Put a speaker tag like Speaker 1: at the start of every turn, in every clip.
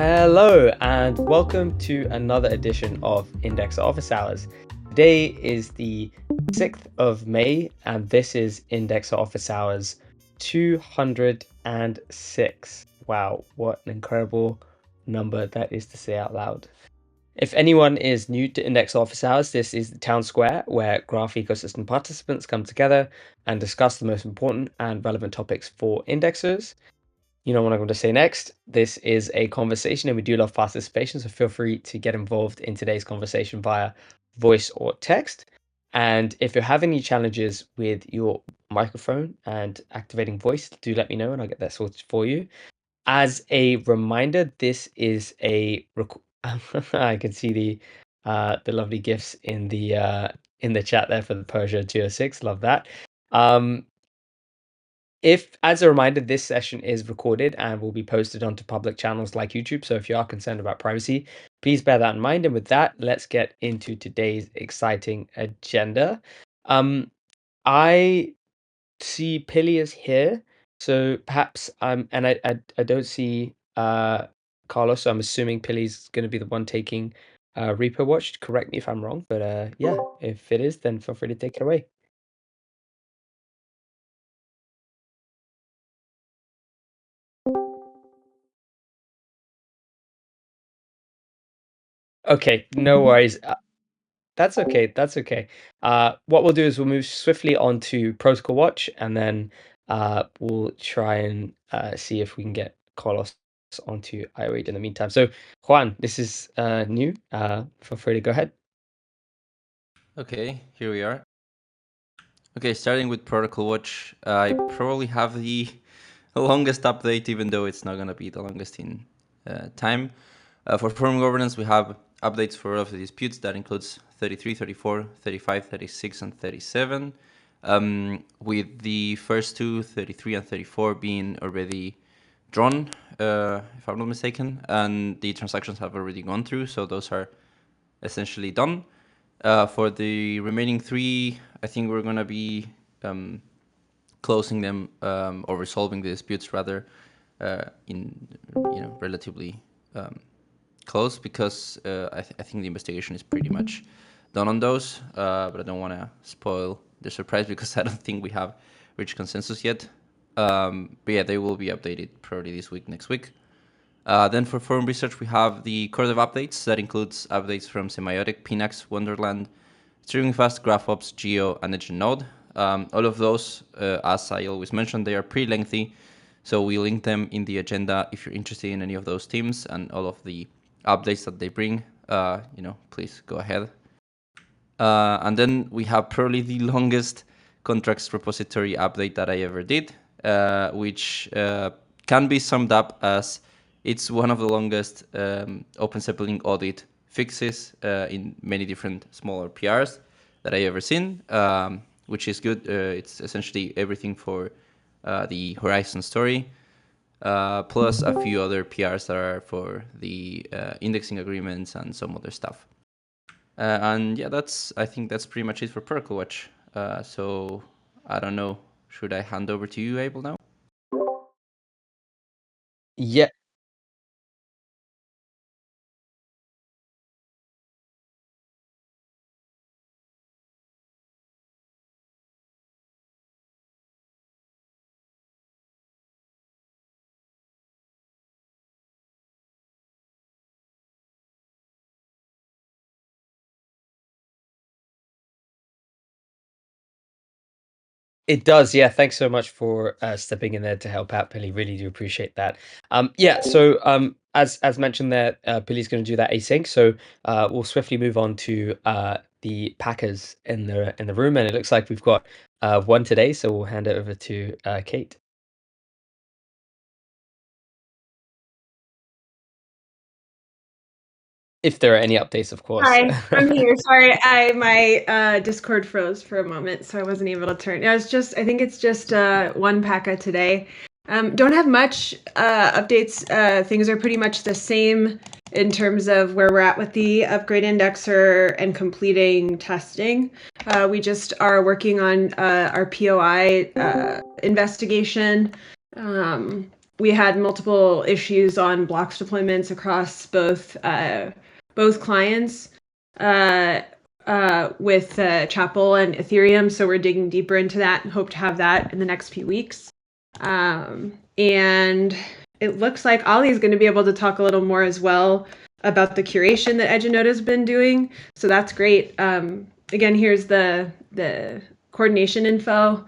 Speaker 1: Hello and welcome to another edition of Indexer Office Hours. Today is the 6th of May and this is Indexer Office Hours 206. Wow, what an incredible number that is to say out loud. If anyone is new to Index Office Hours, this is the town square where graph ecosystem participants come together and discuss the most important and relevant topics for indexers. You know what I'm going to say next. This is a conversation and we do love participation, so feel free to get involved in today's conversation via voice or text. And if you have any challenges with your microphone and activating voice, do let me know and I'll get that sorted for you. As a reminder, this is a I can see the lovely gifs in the chat there for the Persia 206. Love that. If, as a reminder, this session is recorded and will be posted onto public channels like YouTube. So if you are concerned about privacy, please bear that in mind. And with that, let's get into today's exciting agenda. I see 𝗨𝗀𝗧𝗂𝗧 is here. So perhaps and I don't see Carlos, so I'm assuming 𝗨𝗀𝗧𝗂𝗧 is going to be the one taking Repo Watch. Correct me if I'm wrong, but yeah, if it is, then feel free to take it away. Okay, no worries. That's okay. That's okay. What we'll do is we'll move swiftly on to Protocol Watch, and then we'll try and see if we can get Carlos onto IO8 in the meantime. So, Juan, this is new. Feel free to go ahead.
Speaker 2: Okay, here we are. Okay, starting with Protocol Watch, I probably have the longest update, even though it's not going to be the longest in time. For firm governance, we have updates for all of the disputes. That includes 33, 34, 35, 36, and 37. With the first two, 33 and 34, being already drawn, if I'm not mistaken, and the transactions have already gone through, so those are essentially done. For the remaining three, I think we're going to be closing them or resolving the disputes rather in relatively close, because I think the investigation is pretty much done on those, but I don't want to spoil the surprise because I don't think we have reached consensus yet. But yeah, they will be updated probably this week, next week. Then for forum research, we have the core dev updates. That includes updates from Semiotic, Pinax, Wonderland, Streaming Fast, GraphOps, Geo, and Edge Node. All of those, as I always mention, they are pretty lengthy, so we link them in the agenda if you're interested in any of those teams and all of the updates that they bring. Please go ahead. And then we have probably the longest contracts repository update that I ever did, which can be summed up as it's one of the longest Open Zeppelin audit fixes in many different smaller PRs that I ever seen, which is good. It's essentially everything for the Horizon story, plus a few other PRs that are for the indexing agreements and some other stuff. And yeah, I think that's pretty much it for Protocol Watch. So I don't know, should I hand over to you, Abel, now?
Speaker 1: Yeah. It does, yeah. Thanks so much for stepping in there to help out, 𝗨𝗀𝗧𝗂𝗧. Really do appreciate that. Yeah, so as mentioned there, 𝗨𝗀𝗧𝗂𝗧's going to do that async. So we'll swiftly move on to the Packers in the room, and it looks like we've got one today. So we'll hand it over to Kate. If there are any updates, of course.
Speaker 3: Hi, I'm here. Sorry, my Discord froze for a moment, so I wasn't able to turn. I think it's just one PACA today. Don't have much updates. Things are pretty much the same in terms of where we're at with the upgrade indexer and completing testing. We just are working on our POI investigation. we had multiple issues on blocks deployments across both clients with 𝗨𝗪𝗀 and Ethereum. So we're digging deeper into that and hope to have that in the next few weeks. And it looks like Ali is going to be able to talk a little more as well about the curation that 𝗨𝗀𝗄𝗧 has been doing. So that's great. Again, here's the coordination info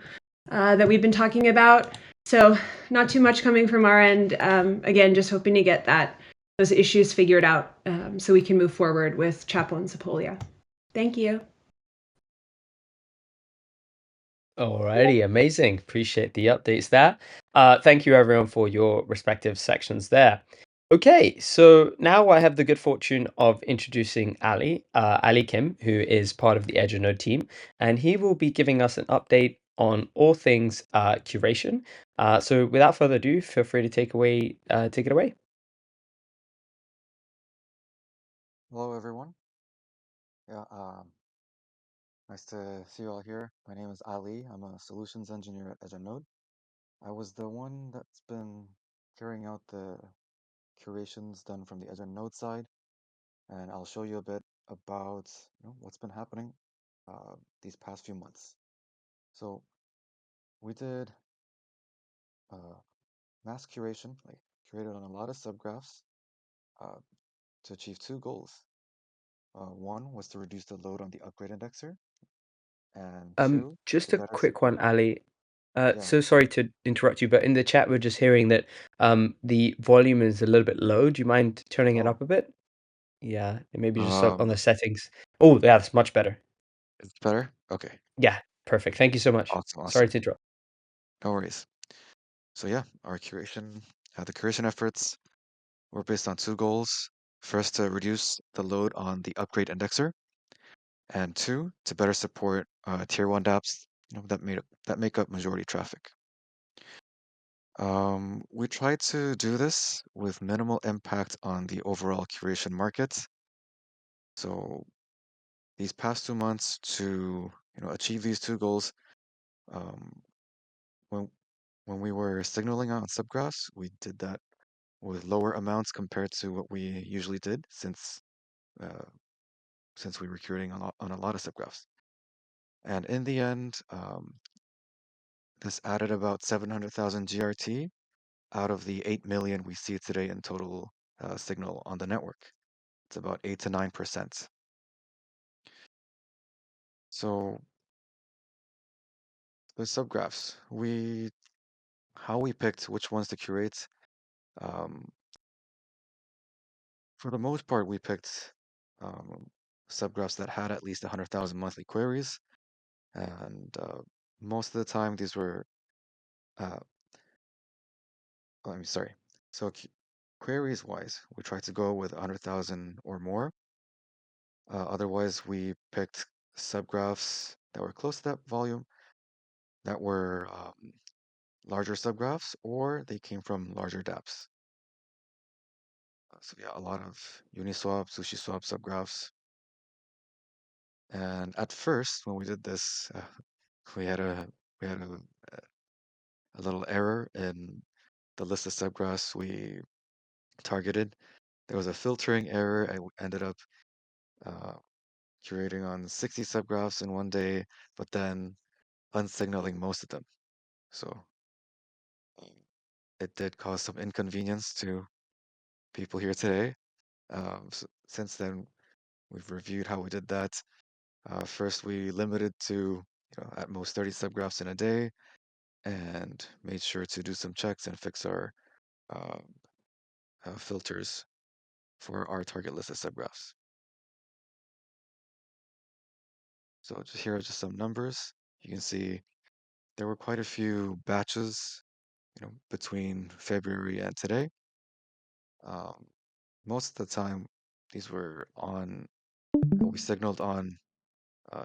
Speaker 3: that we've been talking about. So not too much coming from our end. Again, just hoping to get those issues figured out so we can move forward with 𝗨𝗪𝗀 and Sepolia. Thank you.
Speaker 1: Alrighty, amazing. Appreciate the updates there. Thank you everyone for your respective sections there. Okay, so now I have the good fortune of introducing Ali, Ali Kim, who is part of the 𝗨𝗀𝗄𝗧 team, and he will be giving us an update on all things curation. So without further ado, feel free to take it away.
Speaker 4: Hello, everyone. Yeah, nice to see you all here. My name is Ali. I'm a solutions engineer at 𝗨𝗪𝗄𝗧. I was the one that's been carrying out the curations done from the 𝗨𝗪𝗄𝗧 side, and I'll show you a bit about what's been happening these past few months. So we did mass curation, like curated on a lot of subgraphs to achieve two goals. One was to reduce the load on the upgrade indexer, and two,
Speaker 1: Just
Speaker 4: to
Speaker 1: a
Speaker 4: better
Speaker 1: quick one,
Speaker 4: support.
Speaker 1: Ali.
Speaker 4: Yeah.
Speaker 1: So sorry to interrupt you, but in the chat we're just hearing that the volume is a little bit low. Do you mind turning it
Speaker 4: Oh,
Speaker 1: up a bit? Yeah, and maybe just on the
Speaker 4: um,
Speaker 1: settings. Oh, yeah, that's much better.
Speaker 4: it's better? Okay.
Speaker 1: Yeah, perfect. Thank you so much.
Speaker 4: Awesome,
Speaker 1: Sorry
Speaker 4: awesome.
Speaker 1: to interrupt.
Speaker 4: No worries. So yeah, the curation efforts were based on two goals. First, to reduce the load on the upgrade indexer, and two, to better support tier 1 dApps that make up majority traffic. We tried to do this with minimal impact on the overall curation market. So these past 2 months to achieve these two goals, when we were signaling on subgraphs, we did that with lower amounts compared to what we usually did since we were curating on a lot of subgraphs. And in the end, this added about 700,000 GRT out of the 8 million we see today in total signal on the network. It's about 8 to 9%. So the subgraphs, how we picked which ones to curate. For the most part, we picked subgraphs that had at least 100,000 monthly queries, and most of the time these were, sorry. So queries wise, we tried to go with 100,000 or more. Otherwise, we picked subgraphs that were close to that volume, that were larger subgraphs, or they came from larger dApps. So yeah, a lot of Uniswap, SushiSwap subgraphs. And at first, when we did this, we had a little error in the list of subgraphs we targeted. There was a filtering error. I ended up curating on 60 subgraphs in one day, but then unsignaling most of them. So it did cause some inconvenience to people here today. Since then, we've reviewed how we did that. First, we limited to at most 30 subgraphs in a day, and made sure to do some checks and fix our filters for our target list of subgraphs. So here are just some numbers. You can see there were quite a few batches, between February and today. Most of the time, these were on, we signaled on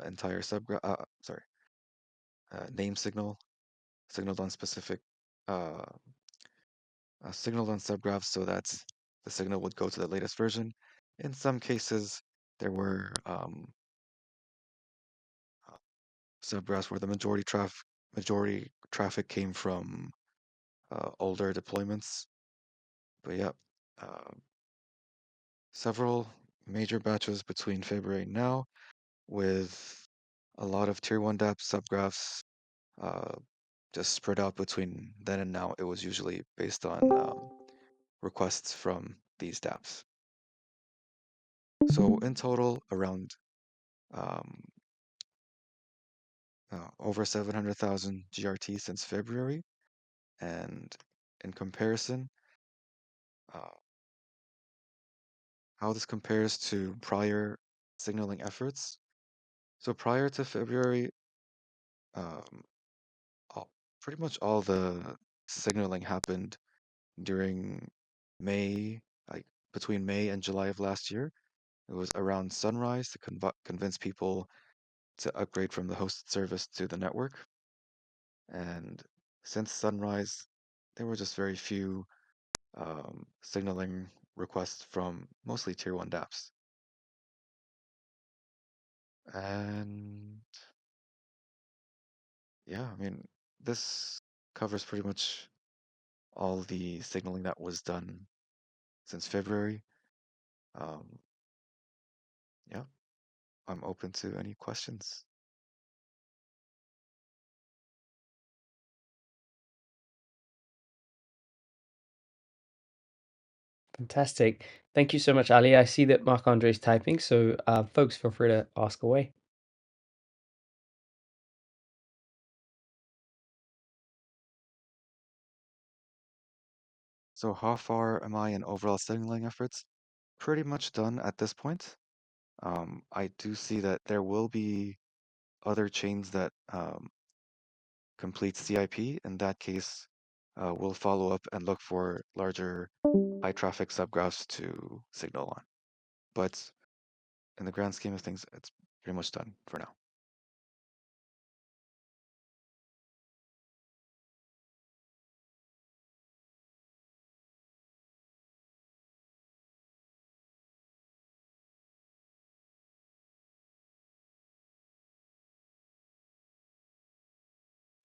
Speaker 4: entire subgraph, name signaled on specific, signaled on subgraphs so that the signal would go to the latest version. In some cases, there were subgraphs where the majority traffic came from older deployments. But yeah, uh, several major batches between February and now, with a lot of tier 1 dApp subgraphs just spread out between then and now. It was usually based on requests from these dApps. So in total, around over 700,000 GRT since February. And in comparison, how this compares to prior signaling efforts. So prior to February, um, pretty much all the signaling happened during May, like between May and July of last year. It was around sunrise to convince people to upgrade from the hosted service to the network. And since sunrise, there were just very few signaling requests from mostly tier 1 dApps. And yeah, I mean, this covers pretty much all the signaling that was done since February. Um, yeah, I'm open to any questions.
Speaker 1: Fantastic. Thank you so much, Ali. I see that Marc-Andre is typing, so folks, feel free to ask away.
Speaker 4: So how far am I in overall signaling efforts? Pretty much done at this point. I do see that there will be other chains that complete CIP. In that case, we'll follow up and look for larger high traffic subgraphs to signal on. But in the grand scheme of things, it's pretty much done for now.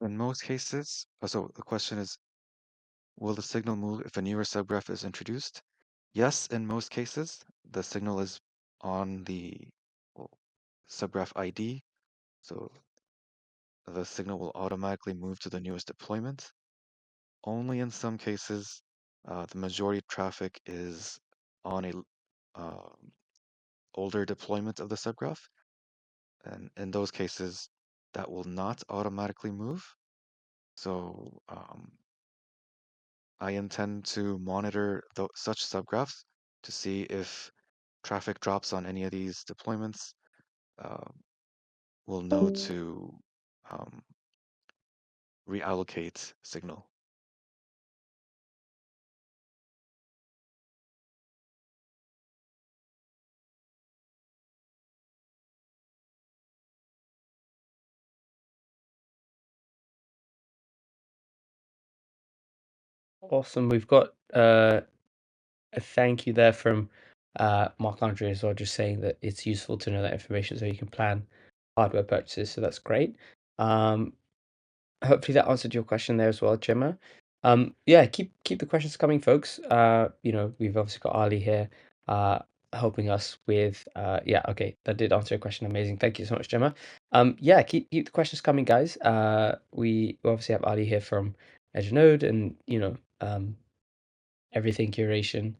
Speaker 4: In most cases, so the question is, will the signal move if a newer subgraph is introduced? Yes, in most cases, the signal is on the well, subgraph ID, so the signal will automatically move to the newest deployment. Only in some cases, the majority of traffic is on a older deployment of the subgraph, and in those cases, that will not automatically move. So I intend to monitor such subgraphs to see if traffic drops on any of these deployments. We'll know to reallocate signal.
Speaker 1: Awesome. We've got a thank you there from Marc-Andre as well, just saying that it's useful to know that information so you can plan hardware purchases. So that's great. Hopefully that answered your question there as well, Gemma. Yeah, keep the questions coming, folks. We've obviously got Ali here helping us with yeah, okay, that did answer your question. Amazing. Thank you so much, Gemma. Yeah, keep the questions coming, guys. We obviously have Ali here from Edge and everything curation.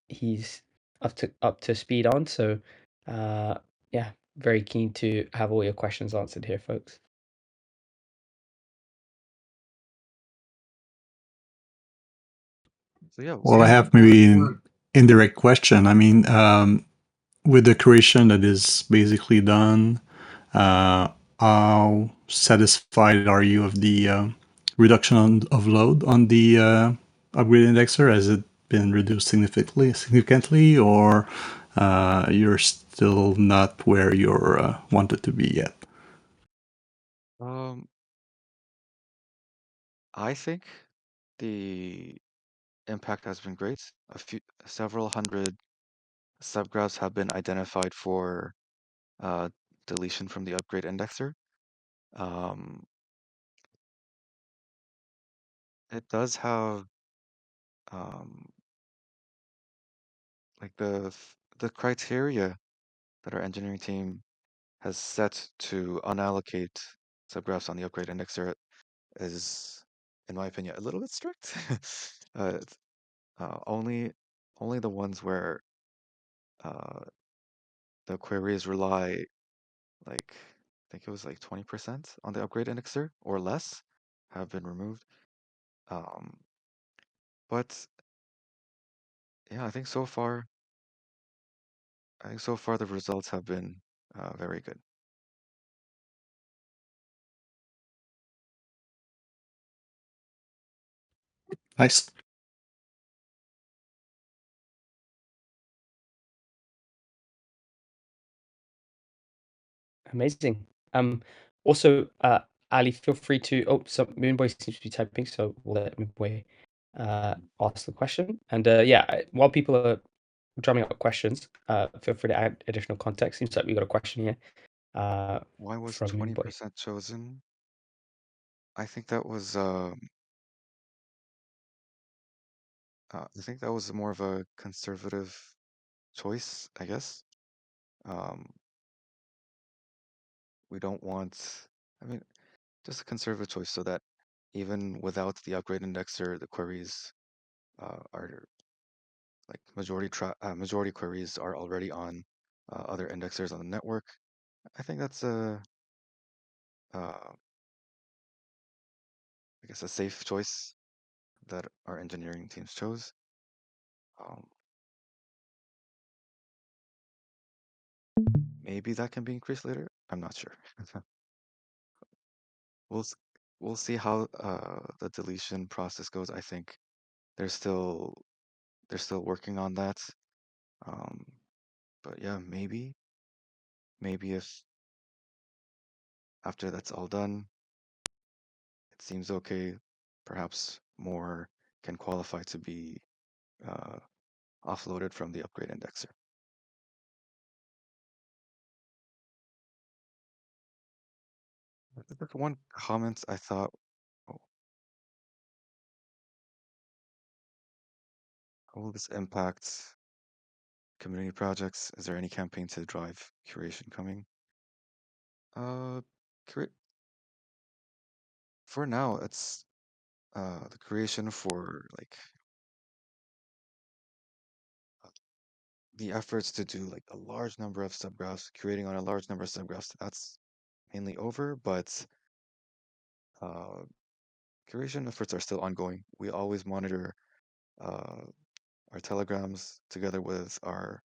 Speaker 1: He's up to speed on, so yeah, very keen to have all your questions answered here, folks.
Speaker 4: So yeah.
Speaker 5: Well, I have maybe an indirect question. I mean, with the creation that is basically done, how satisfied are you of the reduction of load on the upgrade indexer? Has it been reduced significantly, or you're still not where you're wanted to be yet?
Speaker 4: I think the impact has been great. Several hundred subgraphs have been identified for deletion from the upgrade indexer. it does have um, like the criteria that our engineering team has set to unallocate subgraphs on the upgrade indexer is, in my opinion, a little bit strict. It's, only the ones where uh, the queries rely like I think it was like 20% on the upgrade indexer or less have been removed. Um, but yeah, I think so far the results have been very good.
Speaker 5: Nice.
Speaker 1: Amazing. Also, Ali, feel free to. Oh, so Moonboy seems to be typing, so we'll let Moonboy ask the question. And yeah, while people are drumming up questions, feel free to add additional context. Seems like we got a question here
Speaker 4: Why was
Speaker 1: from Moonboy.
Speaker 4: 20% chosen? I think that was more of a conservative choice, I guess. Um, we don't want, I mean, just a conservative choice so that even without the upgrade indexer, the queries are like majority queries are already on other indexers on the network. I think that's I guess a safe choice that our engineering teams chose. Um, maybe that can be increased later. I'm not sure. We'll s- we'll see how the deletion process goes. I think they're still working on that. Um, but yeah, maybe if after that's all done, it seems okay, perhaps more can qualify to be uh, offloaded from the upgrade indexer. Just one comment I thought, oh, how will this impact community projects? Is there any campaign to drive curation coming? Uh, cura- for now, it's the creation for like uh, the efforts to do like a large number of subgraphs, creating on a large number of subgraphs. That's mainly over, but uh, curation efforts are still ongoing. We always monitor uh, our telegrams together with our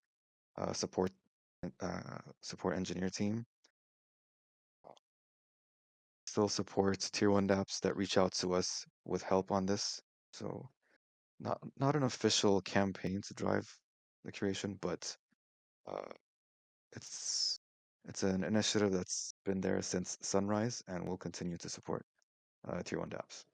Speaker 4: support engineer team. Still supports tier one dApps that reach out to us with help on this. So not an official campaign to drive the curation, but uh, it's it's an initiative that's been there since Sunrise and will continue to support tier one dApps.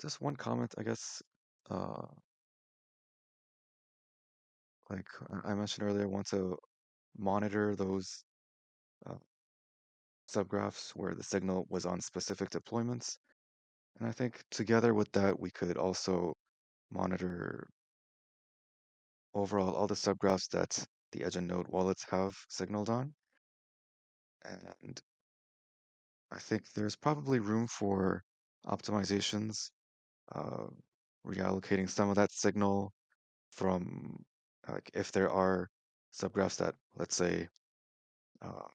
Speaker 4: Just one comment, I guess. Uh, like I mentioned earlier, I want to monitor those uh, subgraphs where the signal was on specific deployments. And I think together with that, we could also monitor overall all the subgraphs that the Edge and Node wallets have signaled on. And I think there's probably room for optimizations, uh, reallocating some of that signal from like if there are subgraphs that, let's say, uh,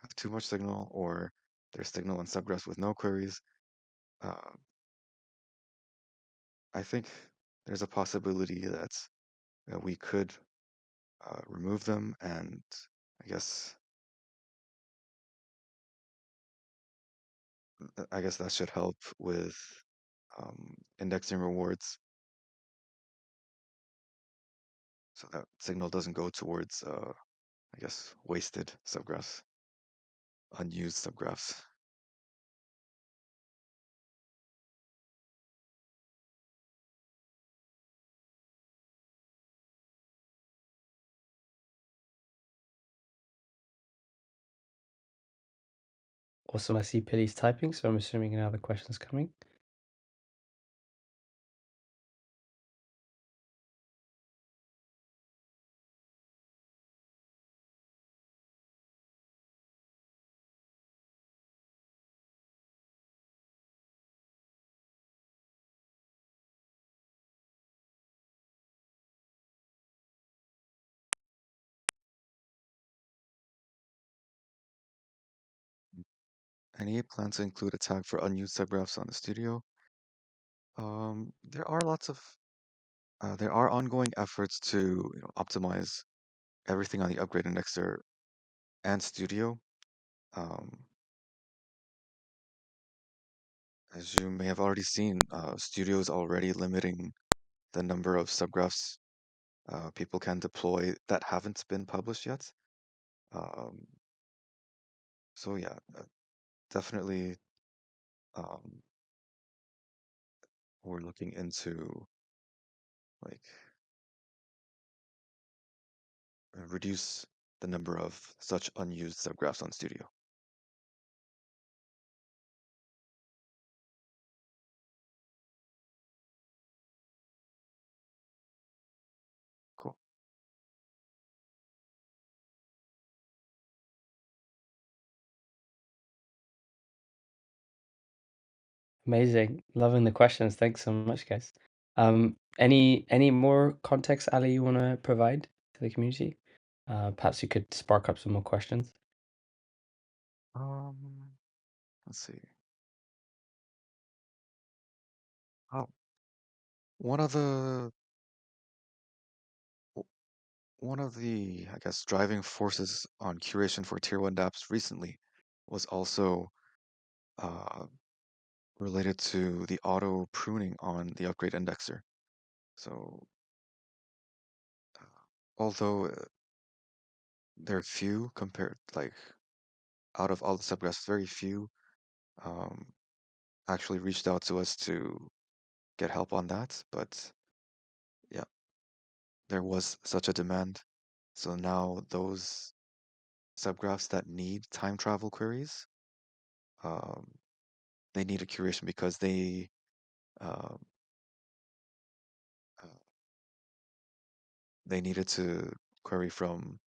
Speaker 4: have too much signal or there's signal in subgraphs with no queries. Uh, I think there's a possibility that we could remove them, and I guess that should help with indexing rewards, so that signal doesn't go towards I guess wasted subgraphs, unused subgraphs.
Speaker 1: Awesome. I see Pilly's typing, so I'm assuming another question's coming.
Speaker 4: Any plan to include a tag for unused subgraphs on the studio? There are there are ongoing efforts to optimize everything on the upgrade indexer and studio. Um, as you may have already seen, studio is already limiting the number of subgraphs people can deploy that haven't been published yet. Um, so yeah, definitely um, we're looking into like reduce the number of such unused subgraphs on studio. Cool.
Speaker 1: Amazing. Loving the questions. Thanks so much, guys. Any more context, Ali, you want to provide to the community? Perhaps you could spark up some more questions.
Speaker 4: Um, let's see. Oh, one of the one of the, I guess, driving forces on curation for Tier 1 dApps recently was also uh, related to the auto pruning on the upgrade indexer. So, uh, although there are few compared, like out of all the subgraphs, very few um, actually reached out to us to get help on that. But yeah, there was such a demand. So now those subgraphs that need time travel queries, um, they need a curation because um, uh, they needed to query from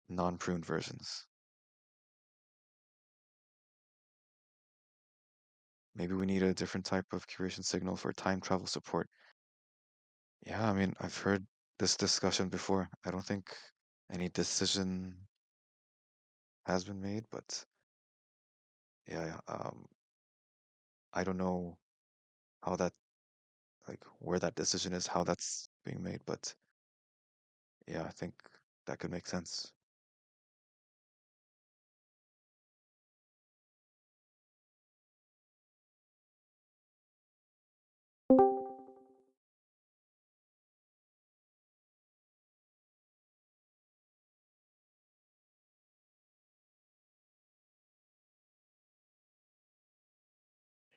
Speaker 4: non-pruned versions. Maybe we need a different type of curation signal for time travel support. Yeah, I mean, I've heard this discussion before. I don't think any decision has been made, but yeah, I don't know how that, like, where that decision is, how that's being made, but yeah, I think that could make sense.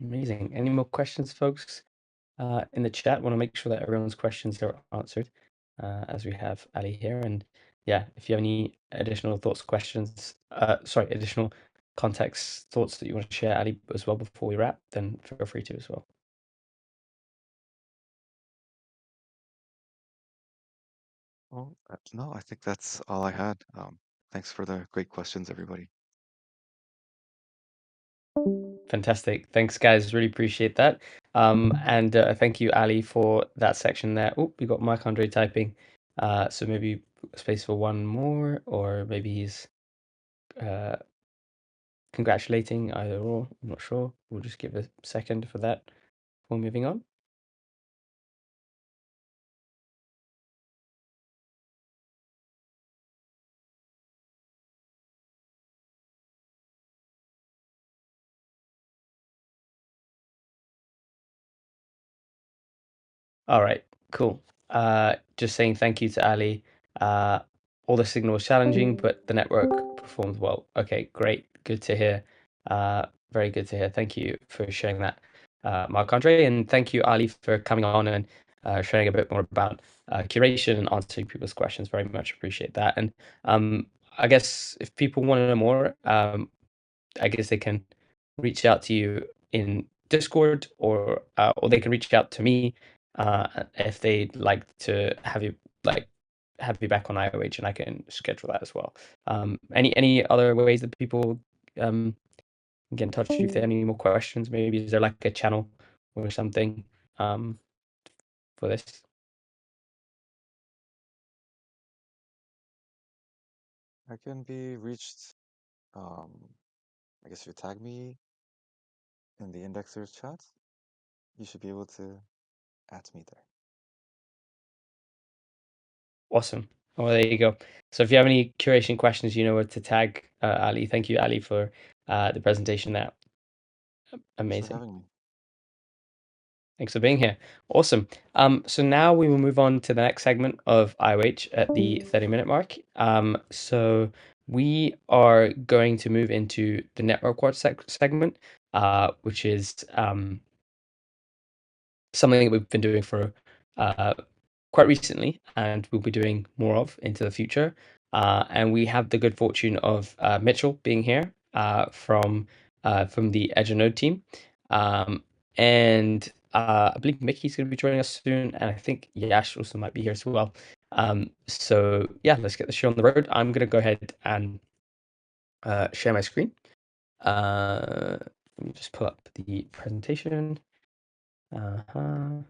Speaker 1: Amazing. Any more questions, folks? In the chat, want to make sure that everyone's questions are answered as we have Ali here. And yeah, if you have any additional thoughts, questions, additional context, thoughts that you want to share, Ali, as well before we wrap, then feel free to as well.
Speaker 4: Well, no, I think that's all I had. Thanks for the great questions, everybody.
Speaker 1: Fantastic. Thanks, guys. Really appreciate that. And thank you, Ali, for that section there. Oh, we got Marc Andre typing. So maybe space for one more, or maybe he's congratulating, either or. I'm not sure. We'll just give a second for that before moving on. All right, cool. Just saying thank you to Ali. All the signal was challenging, but the network performed well. Okay, great. Good to hear. Very good to hear. Thank you for sharing that, Marc-Andre, and thank you, Ali, for coming on and sharing a bit more about curation and answering people's questions. Very much appreciate that. And I guess if people want to know more, I guess they can reach out to you in Discord, or they can reach out to me if they'd like to have you back on IOH, and I can schedule that as well. Any other ways that people can get in touch with you if they have any more questions? Maybe is there like a channel or something for this?
Speaker 4: I can be reached. I guess if you tag me in the indexers chat, you should be able to at me there.
Speaker 1: Awesome. Well, there you go. So if you have any curation questions, you know where to tag Ali. Thank you, Ali, for the presentation. That
Speaker 4: Thanks
Speaker 1: amazing.
Speaker 4: for having me.
Speaker 1: Thanks for being here. Awesome. So now we will move on to the next segment of IOH at the 30-minute mark. So we are going to move into the network watch segment, which is something that we've been doing for quite recently, and we'll be doing more of into the future. And we have the good fortune of Mitchell being here from the 𝗨𝗀𝗳𝗂𝗧 team. And I believe Mickey's going to be joining us soon, and I think Yash also might be here as well. So yeah, let's get the show on the road. I'm going to go ahead and share my screen. Let me just pull up the presentation. Un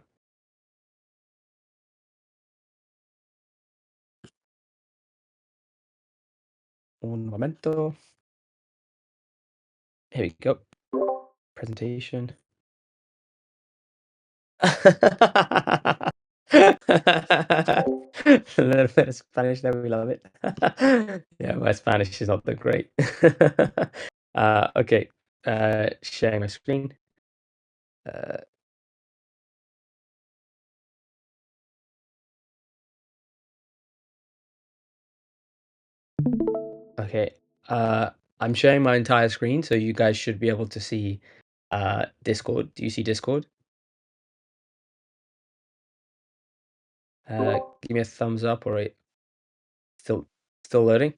Speaker 1: momento. Here we go. Presentation. A little bit of Spanish there, we love it. Yeah, my Spanish is not that great. Okay, sharing my screen. Okay, I'm sharing my entire screen, so you guys should be able to see Discord. Do you see Discord? Give me a thumbs up, or still loading?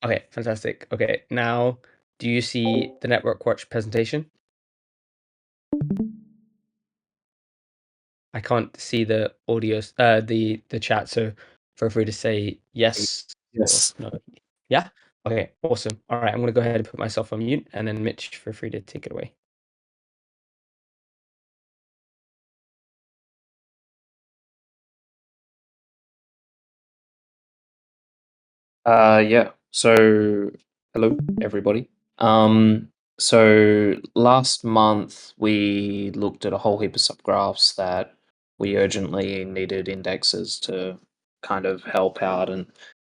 Speaker 1: Okay, fantastic. Okay, now do you see the network watch presentation? I can't see the audio, the chat, so feel free to say yes
Speaker 5: Yes.
Speaker 1: or no. Yeah? Okay, awesome. All right, I'm gonna go ahead and put myself on mute, and then Mitch, feel free to take it away.
Speaker 6: Yeah. So hello, everybody. So last month we looked at a whole heap of subgraphs that we urgently needed indexes to kind of help out and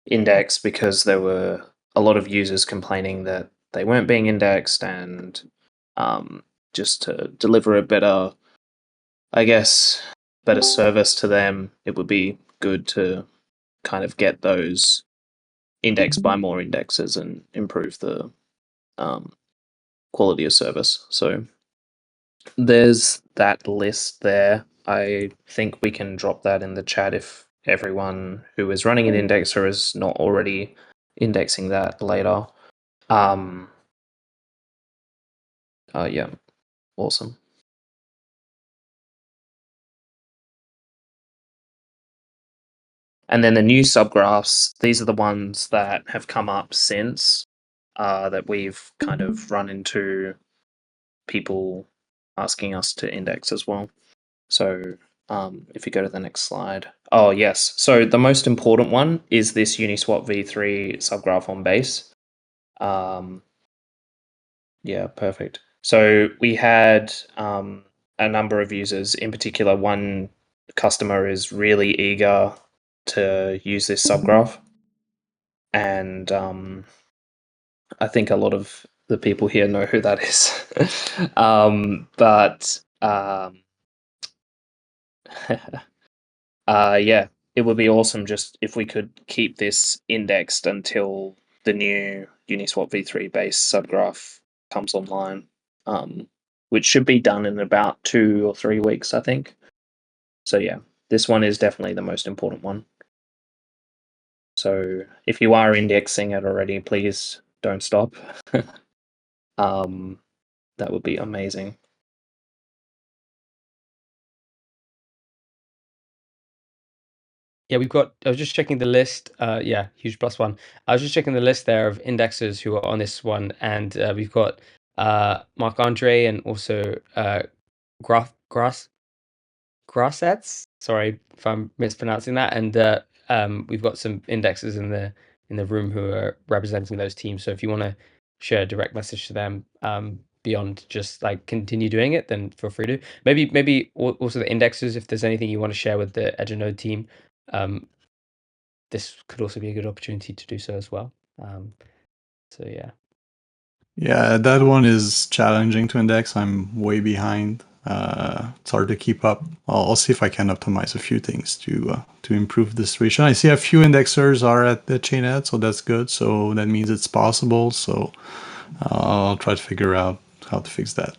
Speaker 6: index, because there were a lot of users complaining that they weren't being indexed, and just to deliver a better, I guess, better service to them, it would be good to kind of get those indexed by more indexes and improve the quality of service. So there's that list there. I think we can drop that in the chat if everyone who is running an indexer is not already indexing that later. Yeah, awesome. And then the new subgraphs, these are the ones that have come up since, that we've kind of run into people asking us to index as well. So if you go to the next slide. Oh, yes. So the most important one is this Uniswap v3 subgraph on base. Yeah, perfect. So we had a number of users. In particular, one customer is really eager to use this subgraph. And I think a lot of the people here know who that is. Yeah, it would be awesome just if we could keep this indexed until the new Uniswap v3 base subgraph comes online, which should be done in about 2 or 3 weeks, I think. So yeah, this one is definitely the most important one. So if you are indexing it already, please don't stop. That would be amazing.
Speaker 1: Yeah, we've got. I was just checking the list. Yeah, huge +1. I was just checking the list there of indexers who are on this one, and we've got Marc Andre and also Grassets. Sorry if I'm mispronouncing that. And we've got some indexers in the room who are representing those teams. So if you want to share a direct message to them, beyond just like continue doing it, then feel free to. Maybe also the indexers, if there's anything you want to share with the Edge and Node team, this could also be a good opportunity to do so as well. So yeah.
Speaker 5: Yeah, that one is challenging to index. I'm way behind. It's hard to keep up. I'll see if I can optimize a few things to improve this ratio. I see a few indexers are at the chain head, so that's good. So that means it's possible. So I'll try to figure out how to fix that.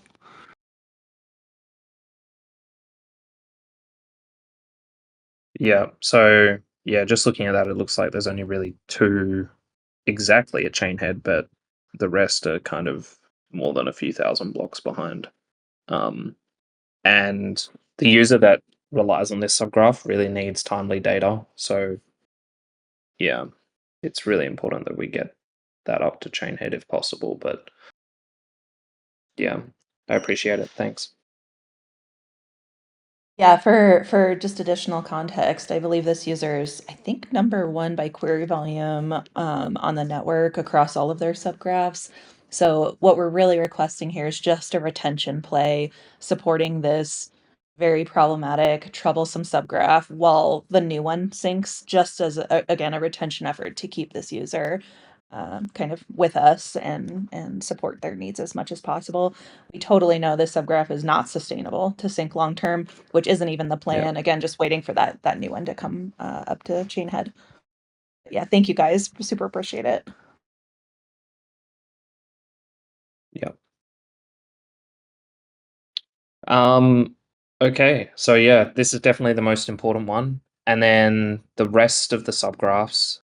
Speaker 6: Yeah, so yeah, just looking at that, it looks like there's only really 2 exactly at chain head, but the rest are kind of more than a few thousand blocks behind. And the user that relies on this subgraph really needs timely data. So yeah, it's really important that we get that up to chain head if possible. But yeah, I appreciate it. Thanks.
Speaker 7: Yeah, for just additional context, I believe this user is, I think, #1 by query volume on the network across all of their subgraphs. So what we're really requesting here is just a retention play supporting this very problematic, troublesome subgraph while the new one syncs, just as, again, a retention effort to keep this user kind of with us and support their needs as much as possible. We totally know this subgraph is not sustainable to sync long term, which isn't even the plan.
Speaker 6: Yeah.
Speaker 7: Again, just waiting for that new one to come up to chain head. Yeah, thank you guys. Super appreciate it.
Speaker 6: Yeah. Okay, so yeah, this is definitely the most important one. And then the rest of the subgraphs,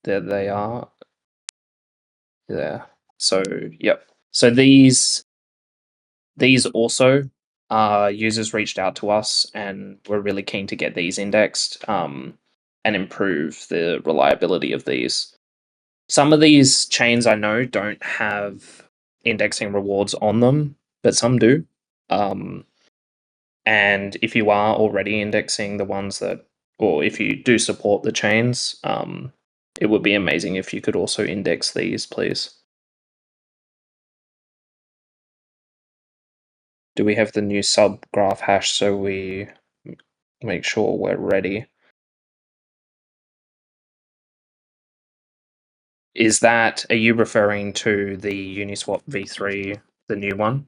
Speaker 6: there they are. Yeah. So yep. So these also users reached out to us and we're really keen to get these indexed and improve the reliability of these. Some of these chains I know don't have indexing rewards on them, but some do. And if you are already indexing the ones that, or if you do support the chains, it would be amazing if you could also index these, please. Do we have the new subgraph hash so we make sure we're ready? Is that, are you referring to the Uniswap v3, the new one?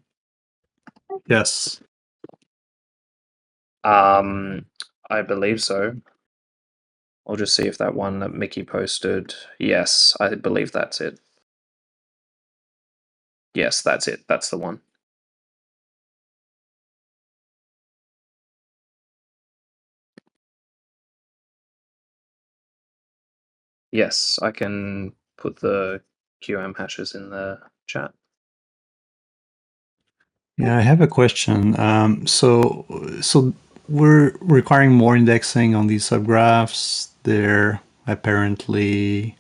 Speaker 5: Yes.
Speaker 6: I believe so. I'll just see if that one that Mickey posted. Yes, I believe that's it. Yes, that's it. That's the one. Yes, I can put the QM hashes in the chat.
Speaker 5: Yeah, I have a question. So we're requiring more indexing on these subgraphs. They're apparently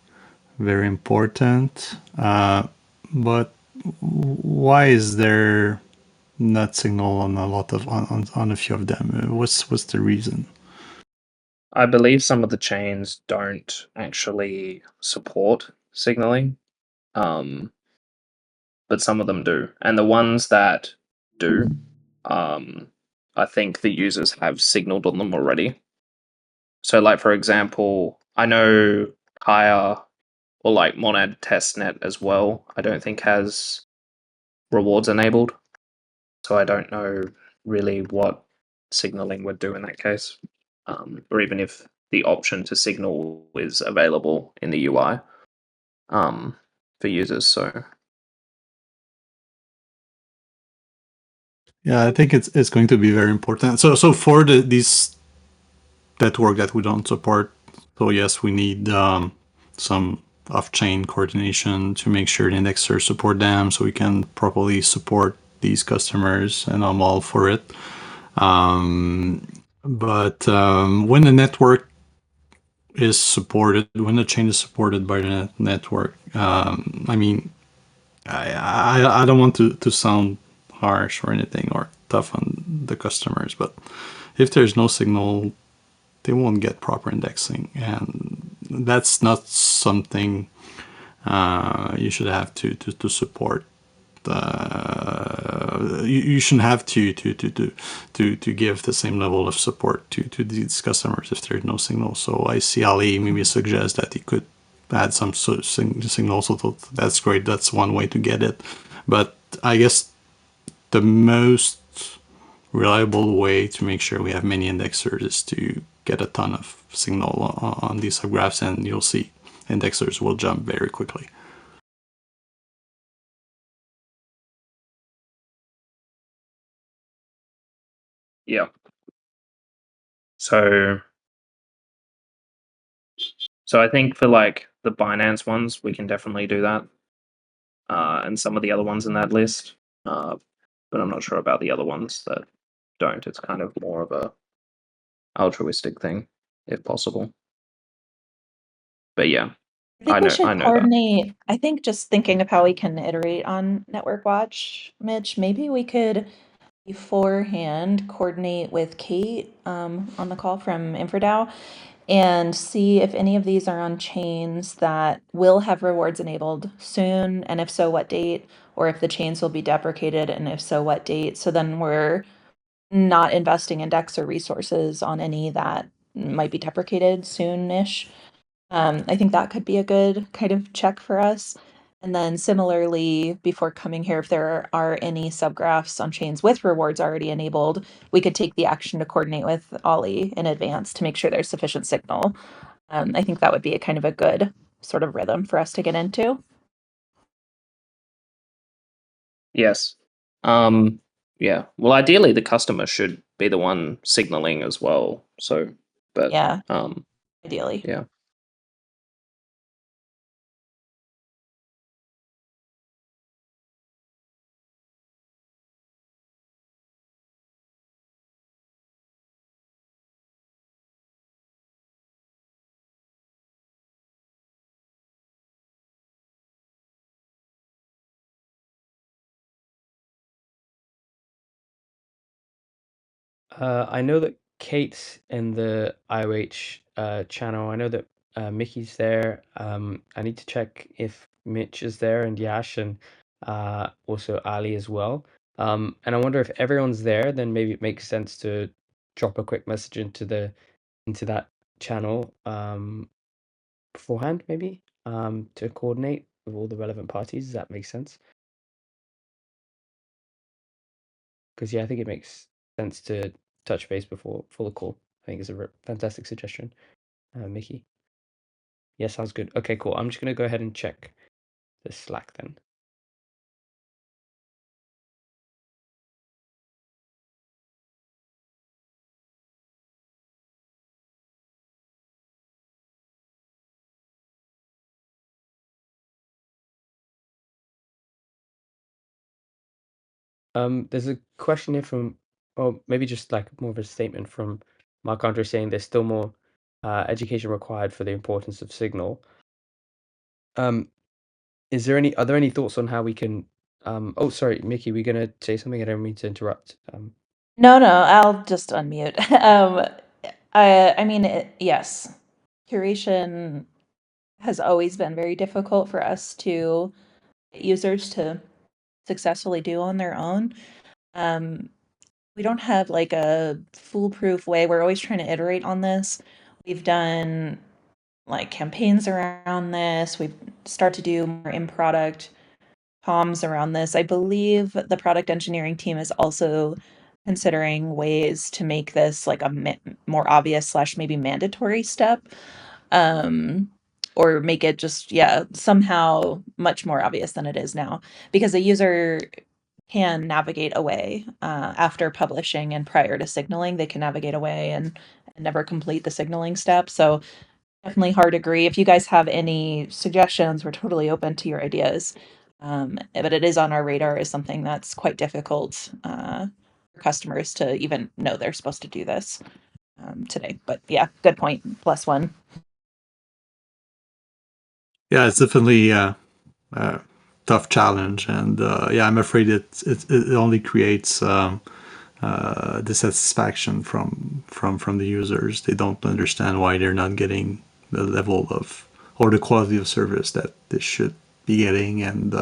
Speaker 5: very important, but why is there not signal on a lot of on a few of them? What's the reason?
Speaker 6: I believe some of the chains don't actually support signaling, but some of them do. And the ones that do, I think the users have signaled on them already. So, like, for example, I know Kaya or like Monad Testnet as well, I don't think has rewards enabled. So I don't know really what signaling would do in that case, or even if the option to signal is available in the UI for users. So
Speaker 5: Yeah, I think it's going to be very important. So for these network that we don't support, so yes, we need some off-chain coordination to make sure the indexers support them so we can properly support these customers, and I'm all for it. But when the network is supported, when the chain is supported by the network, I mean, I don't want to sound harsh or anything or tough on the customers, but if there's no signal, they won't get proper indexing, and that's not something you should have to support. You shouldn't have to give the same level of support to these customers if there's no signal. So I see Ali maybe suggest that he could add some sort of signal. So that's great. That's one way to get it. But I guess the most reliable way to make sure we have many indexers is to get a ton of signal on these subgraphs, and you'll see indexers will jump very quickly.
Speaker 6: Yeah. So I think for like the Binance ones, we can definitely do that, and some of the other ones in that list. But I'm not sure about the other ones that don't. It's kind of more of a altruistic thing, if possible. But yeah,
Speaker 7: I think
Speaker 6: I
Speaker 7: we
Speaker 6: know
Speaker 7: should
Speaker 6: that.
Speaker 7: coordinate. I think just thinking of how we can iterate on Network Watch, Mitch, maybe we could beforehand coordinate with Kate on the call from InfraDAO and see if any of these are on chains that will have rewards enabled soon, and if so, what date, or if the chains will be deprecated, and if so, what date. So then we're not investing index or resources on any that might be deprecated soonish. I think that could be a good kind of check for us. And then similarly, before coming here, if there are any subgraphs on chains with rewards already enabled, we could take the action to coordinate with Ollie in advance to make sure there's sufficient signal. I think that would be a kind of a good sort of rhythm for us to get into.
Speaker 6: Yes. Yeah. Well, ideally, the customer should be the one signaling as well. So, but
Speaker 7: yeah, ideally.
Speaker 6: Yeah.
Speaker 1: I know that Kate's in the IOH channel. I know that Mickey's there. I need to check if Mitch is there, and Yash, and also Ali as well. And I wonder if everyone's there, then maybe it makes sense to drop a quick message into that channel beforehand, maybe to coordinate with all the relevant parties. Does that make sense? Because yeah, I think it makes sense to touch base before the call. I think it's a fantastic suggestion, Mickey. Yeah, sounds good. Okay, cool. I'm just gonna go ahead and check the Slack then. There's a question here from, or maybe just like more of a statement from Mark Andre saying there's still more education required for the importance of signal. Are there any thoughts on how we can? Oh, sorry, Mickey, we're gonna say something. I don't mean to interrupt.
Speaker 7: No, I'll just unmute. I mean, yes, curation has always been very difficult for us to get users to successfully do on their own. We don't have like a foolproof way. We're always trying to iterate on this. We've done like campaigns around this. We've started to do more in-product comms around this. I believe the product engineering team is also considering ways to make this like a more obvious / maybe mandatory step, or make it just somehow much more obvious than it is now, because a user can navigate away after publishing and prior to signaling. They can navigate away and never complete the signaling step. So definitely hard agree. If you guys have any suggestions, we're totally open to your ideas. But it is on our radar as something that's quite difficult for customers to even know they're supposed to do this today. But yeah, good point. +1.
Speaker 5: Yeah, it's definitely a tough challenge, and yeah, I'm afraid it only creates dissatisfaction from the users. They don't understand why they're not getting the level of or the quality of service that they should be getting, and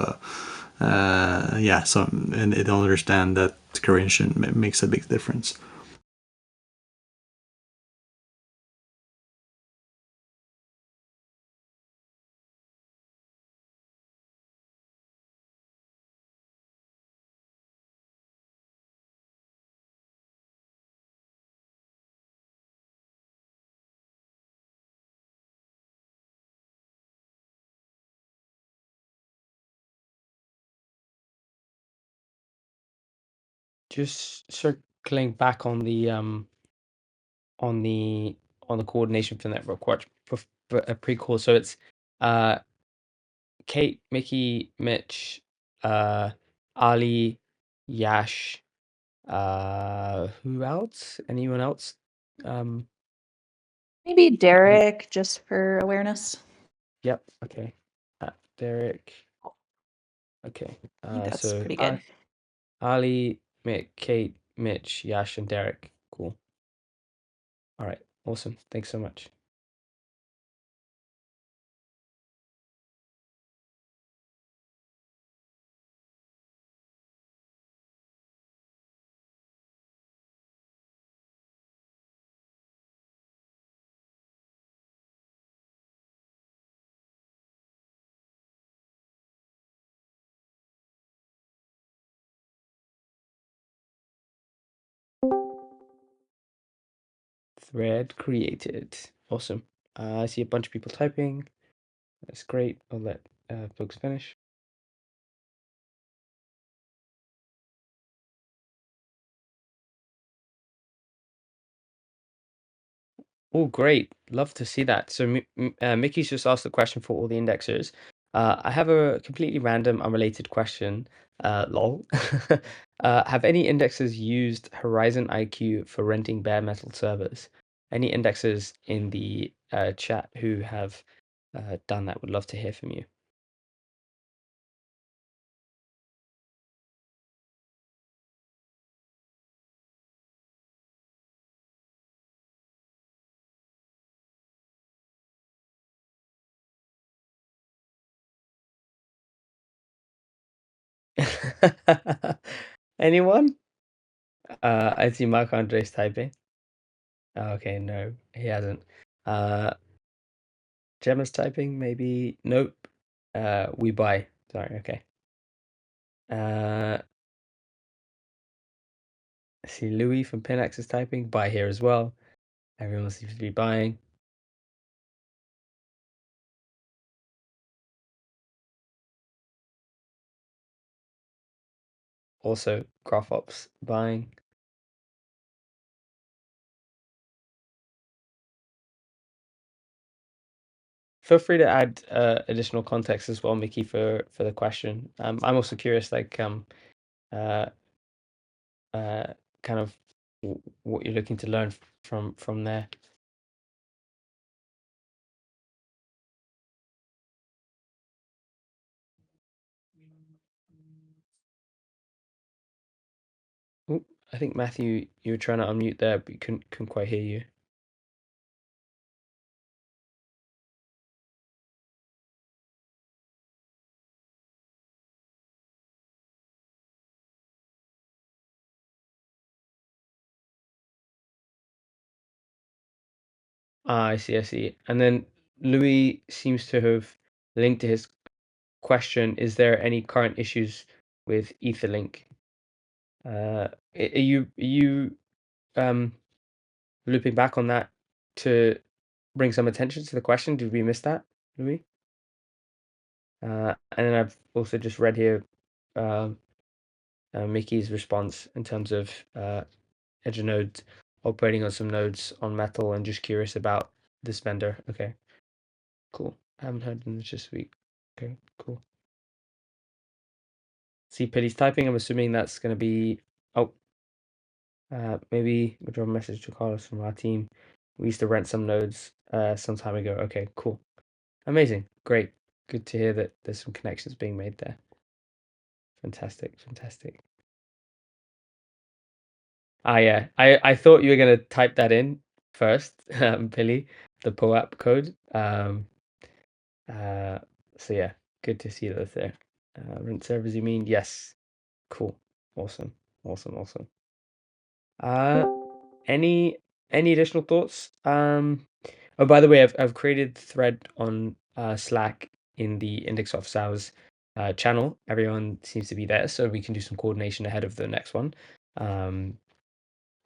Speaker 5: yeah, so and they don't understand that curation makes a big difference.
Speaker 1: Just circling back on the coordination for network watch pre-call. So it's Kate, Mickey, Mitch, Ali, Yash, who else? Anyone else?
Speaker 7: Maybe Derek, just for awareness.
Speaker 1: Yep. Okay. Derek. Okay.
Speaker 7: I think that's
Speaker 1: So
Speaker 7: pretty good.
Speaker 1: Ali, Mick, Kate, Mitch, Yash, and Derek. Cool. All right. Awesome. Thanks so much. Thread created. Awesome. I see a bunch of people typing. That's great. I'll let folks finish. Oh, great. Love to see that. So Mickey's just asked the question for all the indexers. I have a completely random, unrelated question. Lol. Have any indexers used Horizon IQ for renting bare metal servers? Any indexers in the chat who have done that? Would love to hear from you. Anyone? I see Marc Andres typing. Oh, okay, no, he hasn't. Gemma's typing, maybe. Nope. We buy. Sorry, okay. I see Louis from Pinax is typing. Buy here as well. Everyone seems to be buying. Also, GraphOps buying. Feel free to add additional context as well, Mickey, for the question. I'm also curious, like, kind of what you're looking to learn from there. Ooh, I think Matthew, you were trying to unmute there, but you couldn't quite hear you. Ah, I see, I see. And then Louis seems to have linked to his question, is there any current issues with Etherlink? Are you looping back on that to bring some attention to the question? Did we miss that, Louis? And then I've also just read here Mickey's response in terms of Edge nodes operating on some nodes on Metal and just curious about this vendor. Okay. Cool. I haven't heard them this week. Okay, cool. See, Pitty's typing. I'm assuming that's going to be. Oh, maybe we'll drop a message to Carlos from our team. We used to rent some nodes some time ago. Okay, cool. Amazing. Great. Good to hear that there's some connections being made there. Fantastic. Fantastic. Yeah. I thought you were going to type that in first, Billy, the POAP code. So yeah, good to see that's there. Rent servers, you mean? Yes. Cool. Awesome. Awesome. Awesome. Any additional thoughts? Oh, by the way, I've created a thread on Slack in the Index Office Hours channel. Everyone seems to be there, so we can do some coordination ahead of the next one.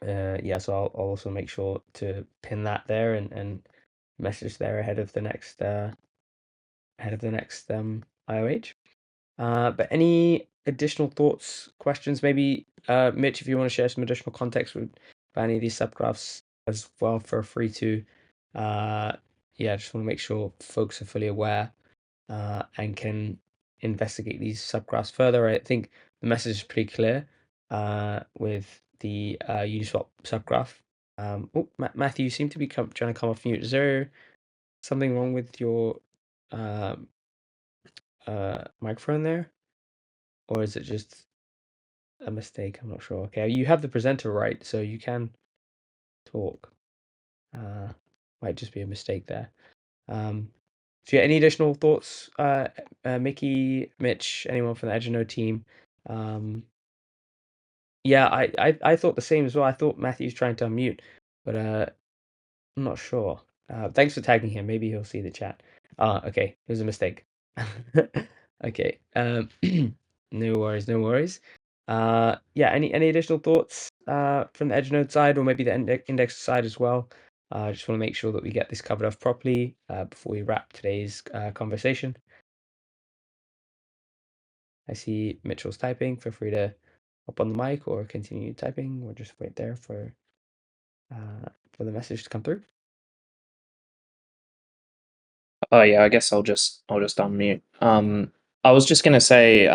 Speaker 1: Yeah, so I'll also make sure to pin that there and message there ahead of the next IOH. But any additional thoughts, questions? Maybe Mitch, if you want to share some additional context with any of these subgraphs as well, feel free to. Yeah, just want to make sure folks are fully aware and can investigate these subgraphs further. I think the message is pretty clear with the Uniswap subgraph. Oh, Matthew, you seem to be trying to come off mute. Is there something wrong with your microphone there? Or is it just a mistake? I'm not sure. Okay, you have the presenter right, so you can talk. Might just be a mistake there. So yeah, any additional thoughts? Mickey, Mitch, anyone from the Edgenode team? Yeah, I thought the same as well. I thought Matthew's trying to unmute, but I'm not sure. Thanks for tagging him. Maybe he'll see the chat. Okay, it was a mistake. Okay. No worries, no worries. Yeah, any additional thoughts from the Edgenode side or maybe the index side as well? I just want to make sure that we get this covered off properly before we wrap today's conversation. I see Mitchell's typing. Feel free to hop on the mic or continue typing. We'll just wait there for the message to come through.
Speaker 6: Oh yeah, I guess I'll just unmute. I was just gonna say,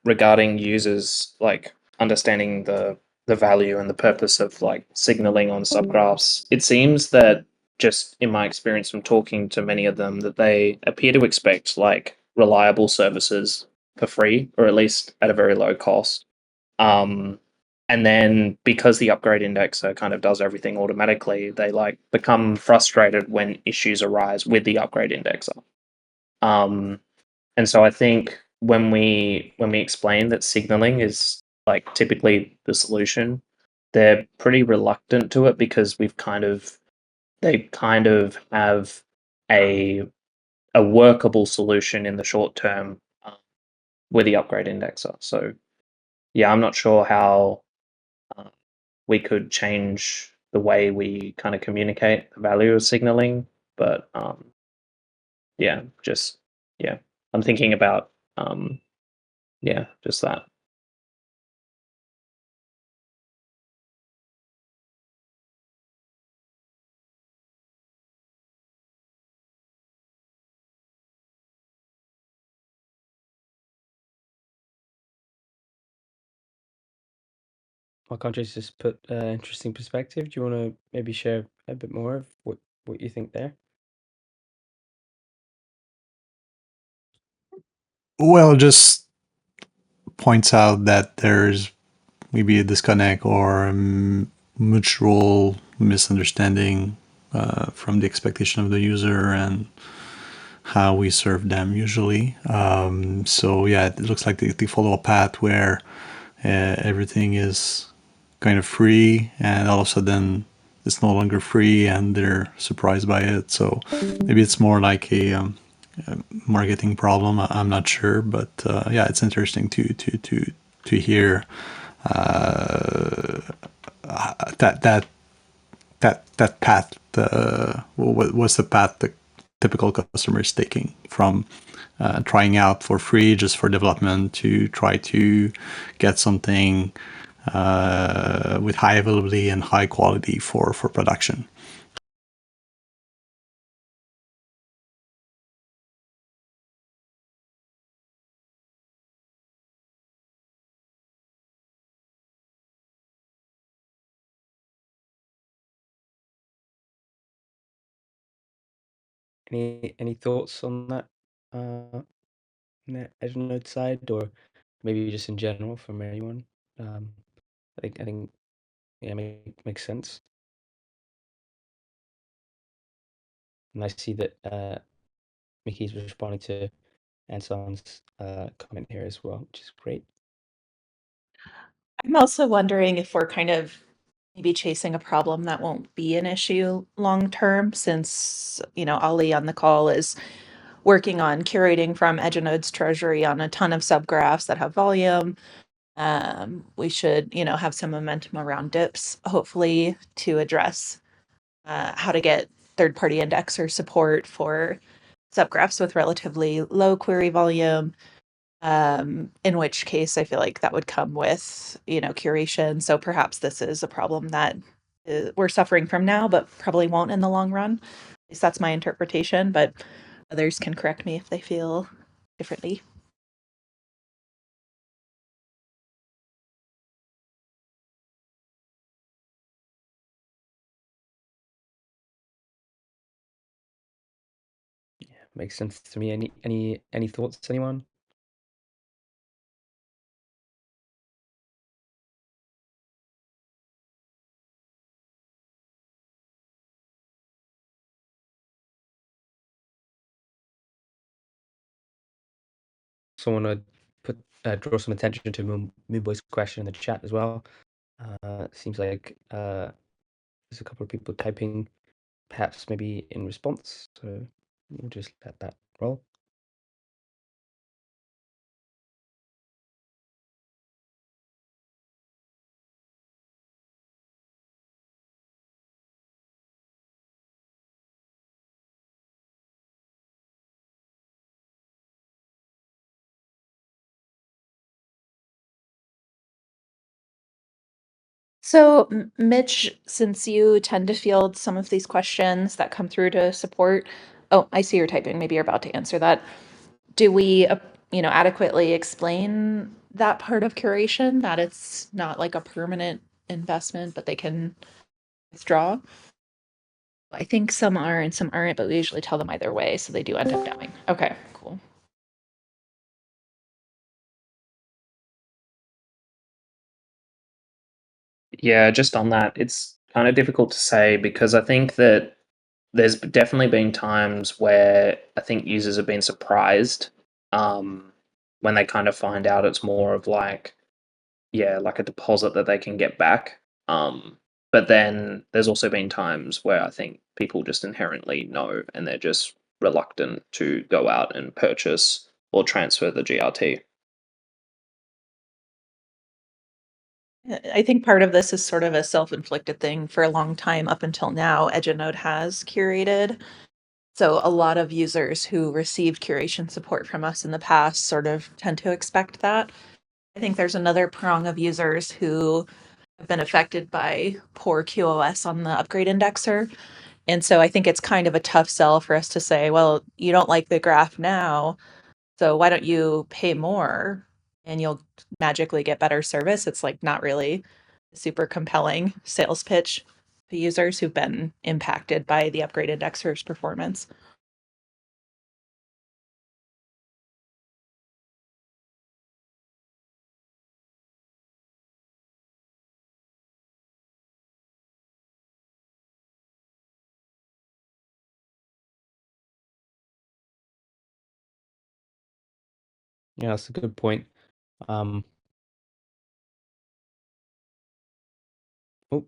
Speaker 6: regarding users like understanding the value and the purpose of like signaling on subgraphs, it seems that just in my experience from talking to many of them that they appear to expect like reliable services for free or at least at a very low cost. And then because the upgrade indexer kind of does everything automatically, they like become frustrated when issues arise with the upgrade indexer. And so I think when we explain that signaling is like typically the solution, they're pretty reluctant to it because they kind of have a workable solution in the short term with the upgrade indexer. So yeah, I'm not sure how we could change the way we kind of communicate the value of signaling, but yeah, I'm thinking about just that.
Speaker 1: Well, can't you just put interesting perspective? Do you want to maybe share a bit more of what you think there?
Speaker 5: Well, just points out that there's maybe a disconnect or a mutual misunderstanding from the expectation of the user and how we serve them usually. So yeah, it looks like they follow a path where everything is kind of free and all of a sudden it's no longer free and they're surprised by it. So maybe it's more like a marketing problem. I'm not sure, but yeah, it's interesting to hear that path. What's the path the typical customer is taking from trying out for free just for development to try to get something with high availability and high quality for production.
Speaker 1: Any thoughts on that, in the Edge side, or maybe just in general from anyone? I think yeah, makes sense. And I see that Mickey's responding to Ansel's comment here as well, which is great.
Speaker 7: I'm also wondering if we're kind of maybe chasing a problem that won't be an issue long term, since, Ali on the call is working on curating from EdgeNode's treasury on a ton of subgraphs that have volume. We should, have some momentum around dips, hopefully, to address how to get third-party indexer support for subgraphs with relatively low query volume. In which case I feel like that would come with, curation. So perhaps this is a problem that we're suffering from now, but probably won't in the long run. At least that's my interpretation, but others can correct me if they feel differently.
Speaker 1: Makes sense to me. Any thoughts, anyone? Someone would draw some attention to Moonboy's question in the chat as well. Seems like there's a couple of people typing, perhaps maybe in response. So we'll just let that roll.
Speaker 7: So, Mitch, since you tend to field some of these questions that come through to support, oh, I see you're typing. Maybe you're about to answer that. Do we, adequately explain that part of curation, that it's not like a permanent investment, but they can withdraw? I think some are and some aren't, but we usually tell them either way, so they do end up knowing. Okay, cool.
Speaker 6: Yeah, just on that, it's kind of difficult to say because I think that there's definitely been times where I think users have been surprised when they kind of find out it's more of like, yeah, like a deposit that they can get back. But then there's also been times where I think people just inherently know and they're just reluctant to go out and purchase or transfer the GRT.
Speaker 7: I think part of this is sort of a self-inflicted thing. For a long time up until now, EdgeNode has curated. So a lot of users who received curation support from us in the past sort of tend to expect that. I think there's another prong of users who have been affected by poor QoS on the upgrade indexer. And so I think it's kind of a tough sell for us to say, well, you don't like the graph now, so why don't you pay more and you'll magically get better service? It's like not really a super compelling sales pitch to users who've been impacted by the upgrade indexer's performance.
Speaker 1: Yeah, that's a good point. Oh,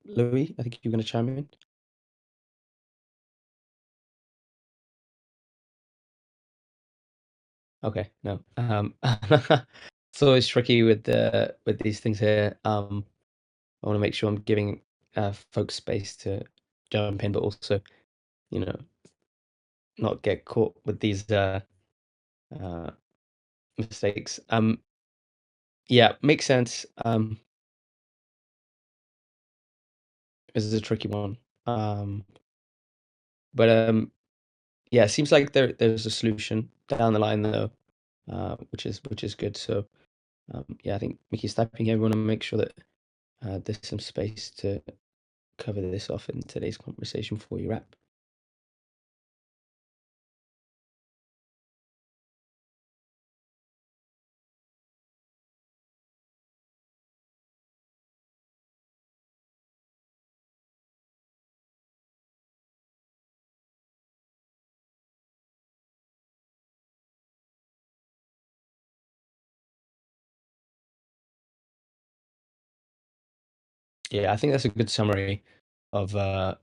Speaker 1: Louis, I think you're going to chime in. Okay, no. It's always tricky with these things here. I want to make sure I'm giving folks space to jump in, but also, not get caught with these mistakes. Yeah, makes sense. This is a tricky one. But yeah, it seems like there's a solution down the line though, which is good. So yeah, I think Mickey's typing here. We want to make sure that there's some space to cover this off in today's conversation before you wrap. Yeah, I think that's a good summary of the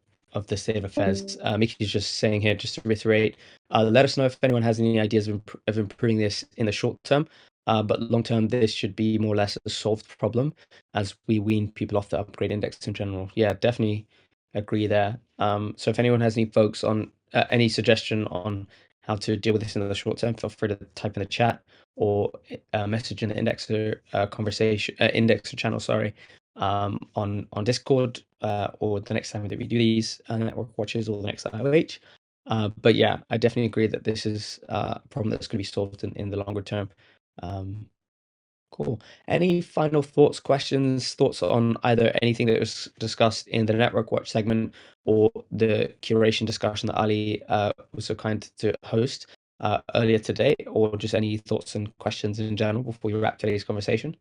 Speaker 1: state of affairs. Mickey's just saying here, just to reiterate, let us know if anyone has any ideas of improving this in the short term. But long term, this should be more or less a solved problem as we wean people off the upgrade index in general. Yeah, definitely agree there. So if anyone has any folks on any suggestion on how to deal with this in the short term, feel free to type in the chat or message in the indexer conversation indexer channel. Sorry, on Discord or the next time that we do these network watches or the next IOH. But yeah, I definitely agree that this is a problem that's going to be solved in the longer term. Cool. Any final thoughts, questions, thoughts on either anything that was discussed in the network watch segment or the curation discussion that Ali was so kind to host earlier today, or just any thoughts and questions in general before we wrap today's conversation?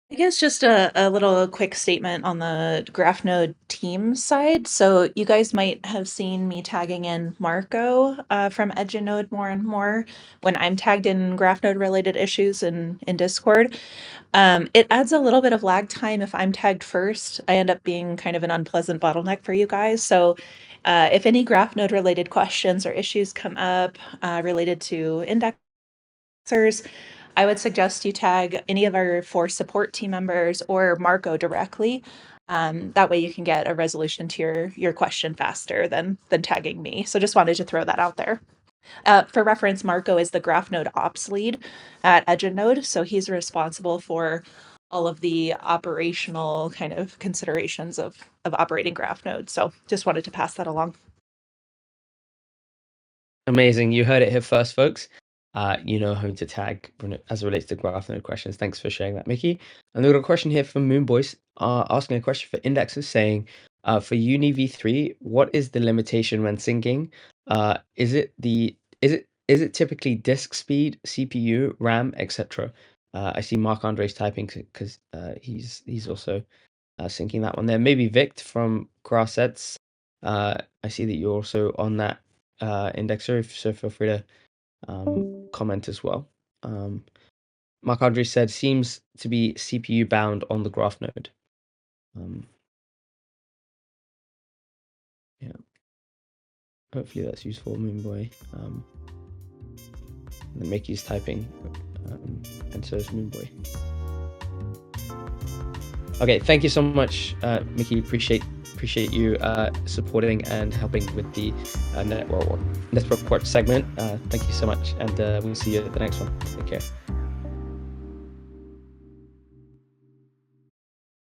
Speaker 7: I guess just a little quick statement on the GraphNode team side. So you guys might have seen me tagging in Marco from EdgeNode more and more when I'm tagged in GraphNode related issues in Discord. It adds a little bit of lag time if I'm tagged first. I end up being kind of an unpleasant bottleneck for you guys. So if any GraphNode related questions or issues come up related to indexers, I would suggest you tag any of our 4 support team members or Marco directly. That way you can get a resolution to your question faster than tagging me. So just wanted to throw that out there. For reference, Marco is the GraphNode ops lead at EdgeNode, so he's responsible for all of the operational kind of considerations of operating GraphNode. So just wanted to pass that along.
Speaker 1: Amazing. You heard it here first, folks. You know who to tag as it relates to GraphNode questions. Thanks for sharing that, Mickey. And we've got a question here from Moonboys asking a question for indexes saying, for Uni v3, what is the limitation when syncing? Is it typically disk speed, CPU, RAM, etc.? I see Mark Andre's typing because he's also syncing that one there. Maybe Vict from Grassets. I see that you're also on that indexer, so feel free to comment as well. Mark Andre said seems to be CPU bound on the graph node. Yeah, hopefully that's useful, Moonboy. And then Mickey's typing, and so is Moonboy. Okay, thank you so much, Mickey. Appreciate you supporting and helping with the network watch segment. Thank you so much, and we'll see you at the next one. Take care.